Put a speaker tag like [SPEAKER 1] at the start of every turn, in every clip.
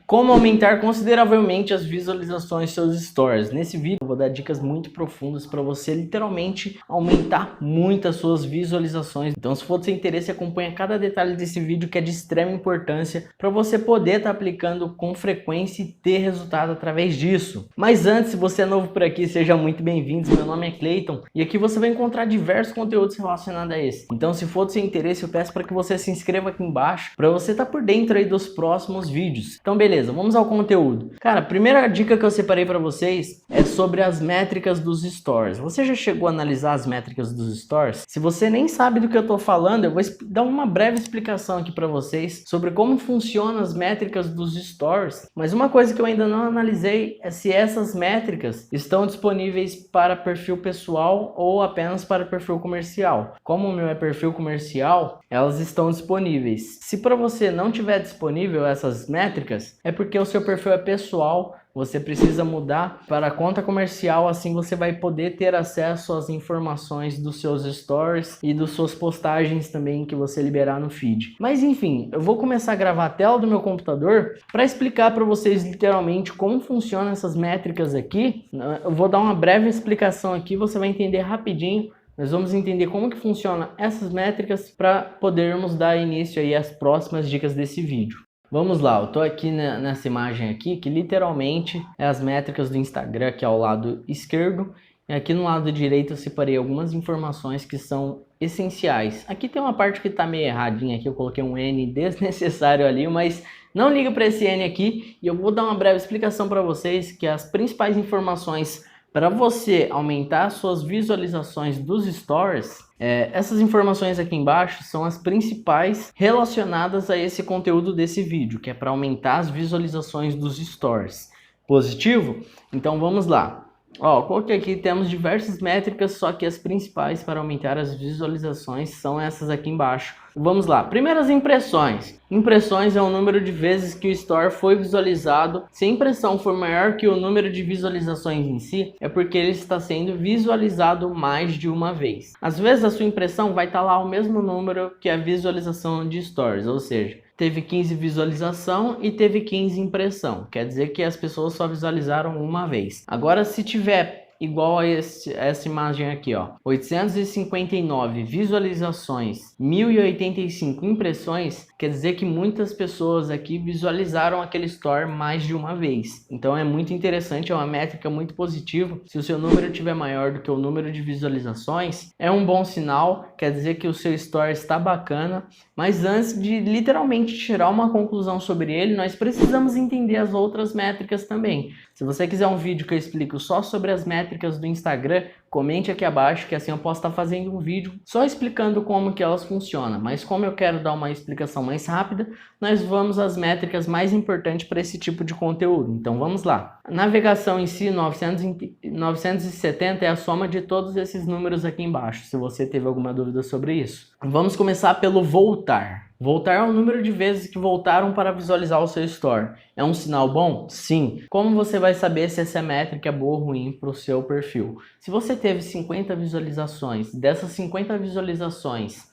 [SPEAKER 1] Como aumentar consideravelmente as visualizações de seus stories. Nesse vídeo eu vou dar dicas muito profundas para você literalmente aumentar muito as suas visualizações. Então, se for do seu interesse, acompanha cada detalhe desse vídeo, que é de extrema importância para você poder estar aplicando com frequência e ter resultado através disso. Mas antes, se você é novo por aqui, seja muito bem-vindo. Meu nome é Cleiton e aqui você vai encontrar diversos conteúdos relacionados a esse. Então, se for do seu interesse, eu peço para que você se inscreva aqui embaixo para você estar por dentro aí dos próximos vídeos. Então, beleza. Vamos ao conteúdo. Cara, a primeira dica que eu separei para vocês é sobre as métricas dos stories. Você já chegou a analisar as métricas dos stories? Se você nem sabe do que eu tô falando, eu vou dar uma breve explicação aqui para vocês sobre como funcionam as métricas dos stories. Mas uma coisa que eu ainda não analisei é se essas métricas estão disponíveis para perfil pessoal ou apenas para perfil comercial. Como o meu é perfil comercial, elas estão disponíveis. Se para você não tiver disponível essas métricas, é porque o seu perfil é pessoal, você precisa mudar para a conta comercial, assim você vai poder ter acesso às informações dos seus stories e das suas postagens também que você liberar no feed. Mas enfim, eu vou começar a gravar a tela do meu computador para explicar para vocês literalmente como funcionam essas métricas aqui. Eu vou dar uma breve explicação aqui, você vai entender rapidinho. Nós vamos entender como que funcionam essas métricas para podermos dar início aí às próximas dicas desse vídeo. Vamos lá, eu tô aqui nessa imagem aqui, que literalmente é as métricas do Instagram, aqui ao lado esquerdo. E aqui no lado direito eu separei algumas informações que são essenciais. Aqui tem uma parte que tá meio erradinha aqui, eu coloquei um N desnecessário ali, mas não liga para esse N aqui. E eu vou dar uma breve explicação para vocês que as principais informações para você aumentar suas visualizações dos stories, essas informações aqui embaixo são as principais relacionadas a esse conteúdo desse vídeo, que é para aumentar as visualizações dos stories. Positivo? Então vamos lá. Ó, coloquei aqui, temos diversas métricas, só que as principais para aumentar as visualizações são essas aqui embaixo. Vamos lá, primeiras impressões. Impressões é o número de vezes que o story foi visualizado. Se a impressão for maior que o número de visualizações em si, é porque ele está sendo visualizado mais de uma vez. Às vezes a sua impressão vai estar lá o mesmo número que a visualização de stories, ou seja, teve 15 visualização e teve 15 impressão. Quer dizer que as pessoas só visualizaram uma vez. Agora, se tiver igual a essa imagem aqui, ó, 859 visualizações, 1085 impressões, quer dizer que muitas pessoas aqui visualizaram aquele story mais de uma vez. Então é muito interessante, é uma métrica muito positiva. Se o seu número estiver maior do que o número de visualizações, é um bom sinal, quer dizer que o seu story está bacana. Mas antes de literalmente tirar uma conclusão sobre ele, nós precisamos entender as outras métricas também. Se você quiser um vídeo que eu explico só sobre as métricas do Instagram, comente aqui abaixo, que assim eu posso estar fazendo um vídeo só explicando como que elas funcionam. Mas como eu quero dar uma explicação mais rápida, nós vamos às métricas mais importantes para esse tipo de conteúdo. Então vamos lá. A navegação em si, 970 é a soma de todos esses números aqui embaixo, se você teve alguma dúvida sobre isso. Vamos começar pelo voltar. Voltar é o número de vezes que voltaram para visualizar o seu story. É um sinal bom? Sim. Como você vai saber se essa métrica é boa ou ruim para o seu perfil? Se você teve 50 visualizações, dessas 50 visualizações,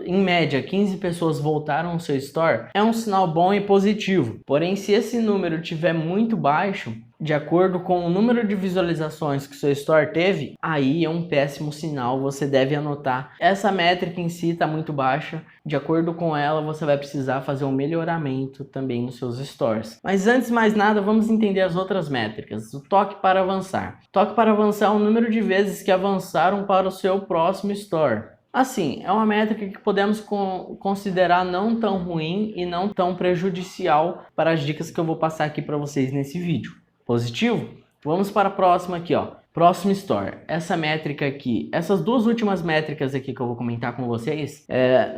[SPEAKER 1] em média 15 pessoas voltaram ao seu story, é um sinal bom e positivo. Porém, se esse número estiver muito baixo, de acordo com o número de visualizações que o seu story teve, aí é um péssimo sinal, você deve anotar. Essa métrica em si está muito baixa, de acordo com ela você vai precisar fazer um melhoramento também nos seus stories. Mas antes de mais nada, vamos entender as outras métricas. O toque para avançar. Toque para avançar é o número de vezes que avançaram para o seu próximo story. Assim, é uma métrica que podemos considerar não tão ruim e não tão prejudicial para as dicas que eu vou passar aqui para vocês nesse vídeo. Positivo? Vamos para a próxima aqui, ó. Próximo story. Essa métrica aqui, essas duas últimas métricas aqui que eu vou comentar com vocês,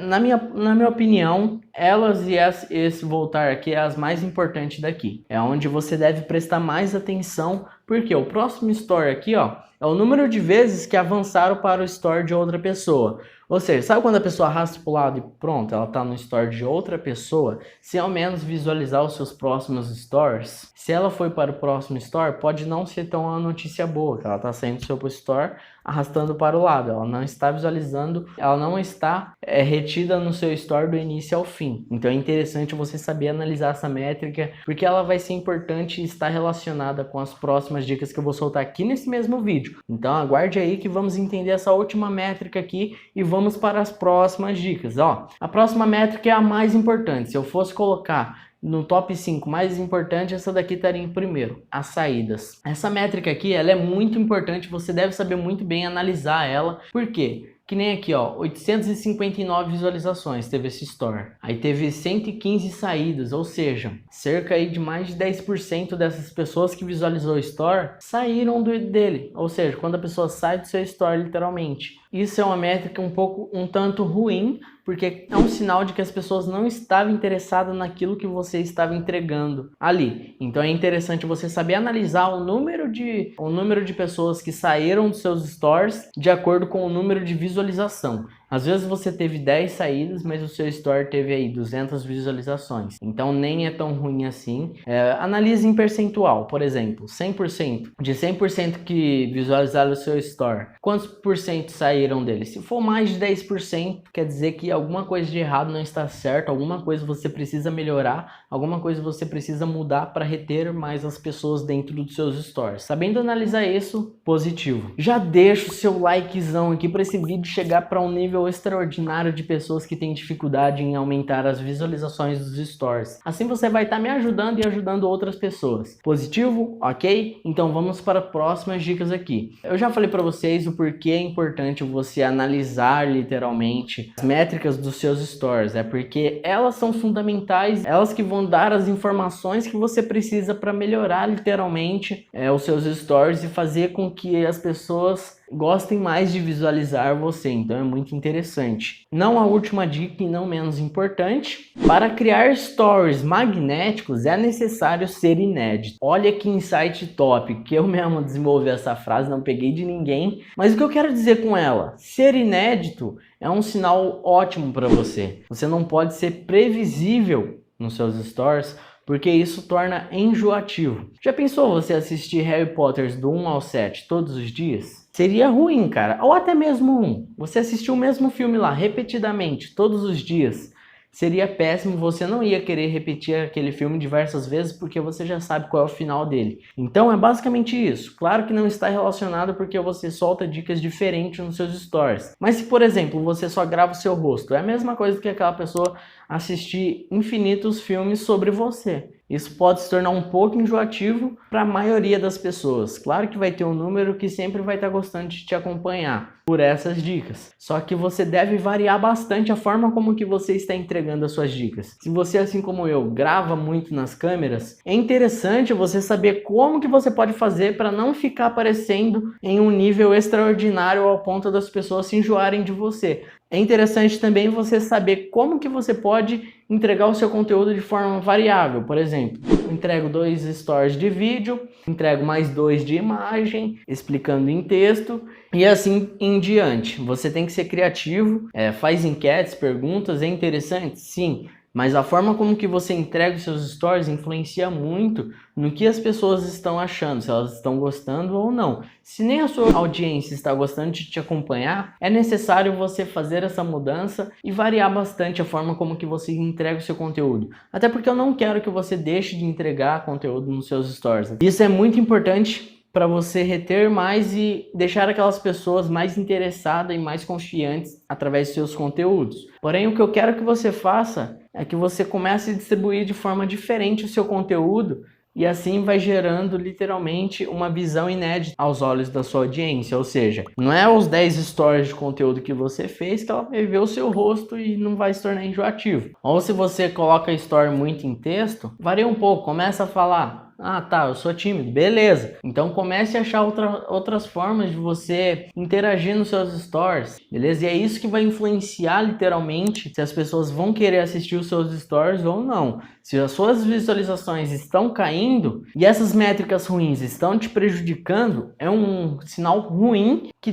[SPEAKER 1] na minha opinião, elas e esse voltar aqui é as mais importantes daqui. É onde você deve prestar mais atenção, porque o próximo story aqui, ó, é o número de vezes que avançaram para o story de outra pessoa. Ou seja, sabe quando a pessoa arrasta para o lado e pronto, ela está no story de outra pessoa? Se ao menos visualizar os seus próximos stories, se ela foi para o próximo story, pode não ser tão uma notícia boa, que ela está saindo do seu story, arrastando para o lado, ela não está visualizando, ela não está retida no seu story do início ao fim. Então é interessante você saber analisar essa métrica, porque ela vai ser importante e está relacionada com as próximas dicas que eu vou soltar aqui nesse mesmo vídeo. Então aguarde aí que vamos entender essa última métrica aqui e vamos para as próximas dicas. Ó, a próxima métrica é a mais importante. Se eu fosse colocar no top 5 mais importante, essa daqui estaria em primeiro, as saídas. Essa métrica aqui, ela é muito importante, você deve saber muito bem analisar ela. Por quê? Que nem aqui, ó, 859 visualizações teve esse store. Aí teve 115 saídas, ou seja, cerca aí de mais de 10% dessas pessoas que visualizou o store saíram dele. Ou seja, quando a pessoa sai do seu store, literalmente. Isso é uma métrica um tanto ruim, porque é um sinal de que as pessoas não estavam interessadas naquilo que você estava entregando ali. Então é interessante você saber analisar o número de pessoas que saíram dos seus stores de acordo com o número de visualização. Às vezes você teve 10 saídas, mas o seu store teve aí 200 visualizações. Então nem é tão ruim assim. Analise em percentual, por exemplo, 100%. De 100% que visualizaram o seu store, quantos por cento saíram dele? Se for mais de 10%, quer dizer que alguma coisa de errado não está certo, alguma coisa você precisa melhorar, alguma coisa você precisa mudar para reter mais as pessoas dentro dos seus stores. Sabendo analisar isso, positivo. Já deixa o seu likezão aqui para esse vídeo chegar para um nível extraordinário de pessoas que têm dificuldade em aumentar as visualizações dos stories. Assim você vai estar me ajudando e ajudando outras pessoas. Positivo? Ok? Então vamos para as próximas dicas aqui. Eu já falei para vocês o porquê é importante você analisar literalmente as métricas dos seus stories. É porque elas são fundamentais, elas que vão dar as informações que você precisa para melhorar literalmente os seus stories e fazer com que as pessoas gostem mais de visualizar você. Então é muito interessante. Não a última dica e não menos importante, para criar stories magnéticos é necessário ser inédito. Olha que insight top, que eu mesmo desenvolvi essa frase, não peguei de ninguém, mas o que eu quero dizer com ela? Ser inédito é um sinal ótimo para você. Você não pode ser previsível nos seus stories, porque isso torna enjoativo. Já pensou você assistir Harry Potter do 1 ao 7 todos os dias? Seria ruim, cara. Ou até mesmo você assistir o mesmo filme lá repetidamente todos os dias. Seria péssimo, você não ia querer repetir aquele filme diversas vezes porque você já sabe qual é o final dele. Então é basicamente isso. Claro que não está relacionado porque você solta dicas diferentes nos seus stories. Mas se, por exemplo, você só grava o seu rosto, é a mesma coisa que aquela pessoa assistir infinitos filmes sobre você. Isso pode se tornar um pouco enjoativo para a maioria das pessoas. Claro que vai ter um número que sempre vai estar gostando de te acompanhar por essas dicas. Só que você deve variar bastante a forma como que você está entregando as suas dicas. Se você, assim como eu, grava muito nas câmeras, é interessante você saber como que você pode fazer para não ficar aparecendo em um nível extraordinário ao ponto das pessoas se enjoarem de você. É interessante também você saber como que você pode entregar o seu conteúdo de forma variável. Por exemplo, entrego 2 stories de vídeo, entrego mais 2 de imagem, explicando em texto e assim em diante. Você tem que ser criativo, faz enquetes, perguntas, é interessante? Sim. Mas a forma como que você entrega os seus stories influencia muito no que as pessoas estão achando, se elas estão gostando ou não. Se nem a sua audiência está gostando de te acompanhar, é necessário você fazer essa mudança e variar bastante a forma como que você entrega o seu conteúdo. Até porque eu não quero que você deixe de entregar conteúdo nos seus stories. Isso é muito importante para você reter mais e deixar aquelas pessoas mais interessadas e mais confiantes através de seus conteúdos. Porém, o que eu quero que você faça é que você comece a distribuir de forma diferente o seu conteúdo e assim vai gerando literalmente uma visão inédita aos olhos da sua audiência. Ou seja, não é os 10 stories de conteúdo que você fez que ela vai ver o seu rosto e não vai se tornar enjoativo. Ou se você coloca a story muito em texto, varia um pouco, começa a falar: ah, tá, eu sou tímido, beleza. Então comece a achar outras formas de você interagir nos seus stories, beleza? E é isso que vai influenciar literalmente se as pessoas vão querer assistir os seus stories ou não. Se as suas visualizações estão caindo e essas métricas ruins estão te prejudicando, é um sinal ruim que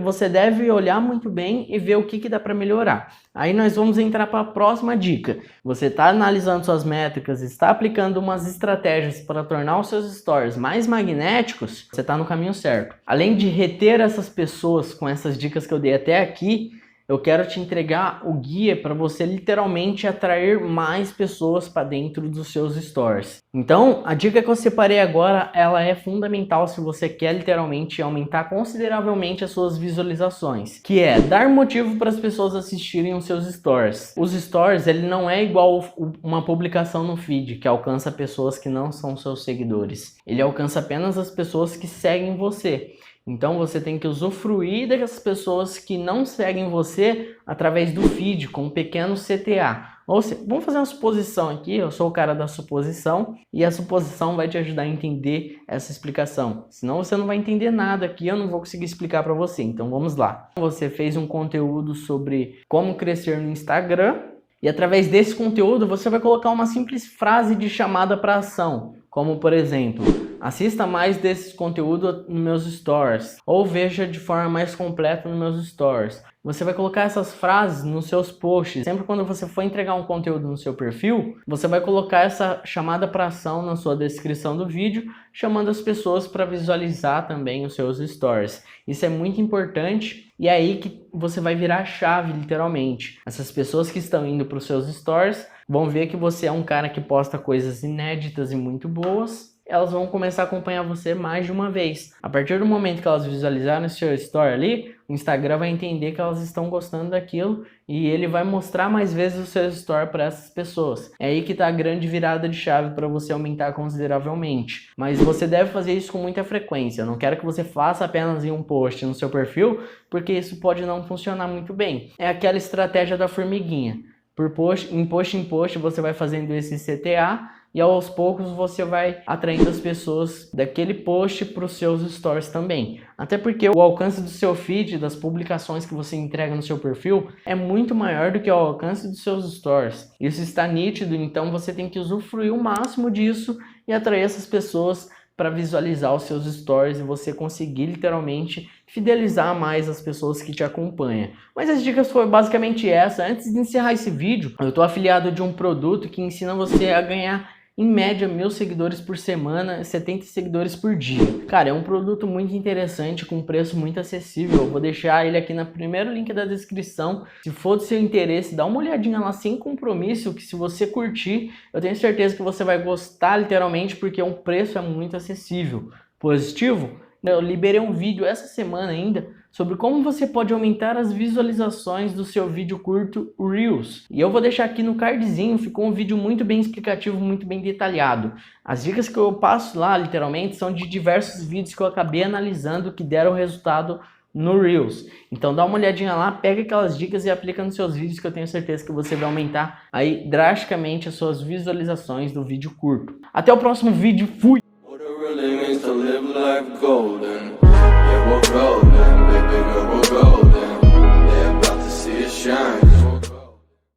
[SPEAKER 1] você deve olhar muito bem e ver o que dá para melhorar. Aí nós vamos entrar para a próxima dica. Você está analisando suas métricas, está aplicando umas estratégias para tornar os seus stories mais magnéticos, você está no caminho certo. Além de reter essas pessoas com essas dicas que eu dei até aqui, eu quero te entregar o guia para você literalmente atrair mais pessoas para dentro dos seus stories. Então, a dica que eu separei agora, ela é fundamental se você quer literalmente aumentar consideravelmente as suas visualizações, que é dar motivo para as pessoas assistirem os seus stories. Os stories, ele não é igual uma publicação no feed, que alcança pessoas que não são seus seguidores. Ele alcança apenas as pessoas que seguem você. Então você tem que usufruir das pessoas que não seguem você através do feed, com um pequeno CTA. Ou seja, vamos fazer uma suposição aqui, eu sou o cara da suposição, e a suposição vai te ajudar a entender essa explicação. Senão você não vai entender nada aqui, eu não vou conseguir explicar para você. Então vamos lá. Você fez um conteúdo sobre como crescer no Instagram, e através desse conteúdo você vai colocar uma simples frase de chamada para ação, como por exemplo: assista mais desse conteúdo nos meus stories, ou veja de forma mais completa nos meus stories. Você vai colocar essas frases nos seus posts. Sempre quando você for entregar um conteúdo no seu perfil, você vai colocar essa chamada para ação na sua descrição do vídeo, chamando as pessoas para visualizar também os seus stories. Isso é muito importante e é aí que você vai virar a chave, literalmente. Essas pessoas que estão indo para os seus stories vão ver que você é um cara que posta coisas inéditas e muito boas. Elas vão começar a acompanhar você mais de uma vez. A partir do momento que elas visualizarem o seu story ali, o Instagram vai entender que elas estão gostando daquilo e ele vai mostrar mais vezes o seu story para essas pessoas. É aí que está a grande virada de chave para você aumentar consideravelmente. Mas você deve fazer isso com muita frequência. Eu não quero que você faça apenas em um post no seu perfil, porque isso pode não funcionar muito bem. É aquela estratégia da formiguinha. Em post você vai fazendo esse CTA e aos poucos você vai atraindo as pessoas daquele post para os seus stories também. Até porque o alcance do seu feed, das publicações que você entrega no seu perfil, é muito maior do que o alcance dos seus stories. Isso está nítido, então você tem que usufruir o máximo disso e atrair essas pessoas para visualizar os seus stories e você conseguir literalmente fidelizar mais as pessoas que te acompanham. Mas as dicas foram basicamente essa. Antes de encerrar esse vídeo, eu estou afiliado de um produto que ensina você a ganhar em média 1.000 seguidores por semana, 70 seguidores por dia. Cara, é um produto muito interessante, com preço muito acessível. Eu vou deixar ele aqui no primeiro link da descrição. Se for do seu interesse, dá uma olhadinha lá sem compromisso, que se você curtir, eu tenho certeza que você vai gostar literalmente, porque o preço é muito acessível. Positivo? Eu liberei um vídeo essa semana ainda sobre como você pode aumentar as visualizações do seu vídeo curto Reels. E eu vou deixar aqui no cardzinho, ficou um vídeo muito bem explicativo, muito bem detalhado. As dicas que eu passo lá, literalmente, são de diversos vídeos que eu acabei analisando que deram resultado no Reels. Então dá uma olhadinha lá, pega aquelas dicas e aplica nos seus vídeos, que eu tenho certeza que você vai aumentar aí drasticamente as suas visualizações do vídeo curto. Até o próximo vídeo, fui!
[SPEAKER 2] What it really means to live life golden.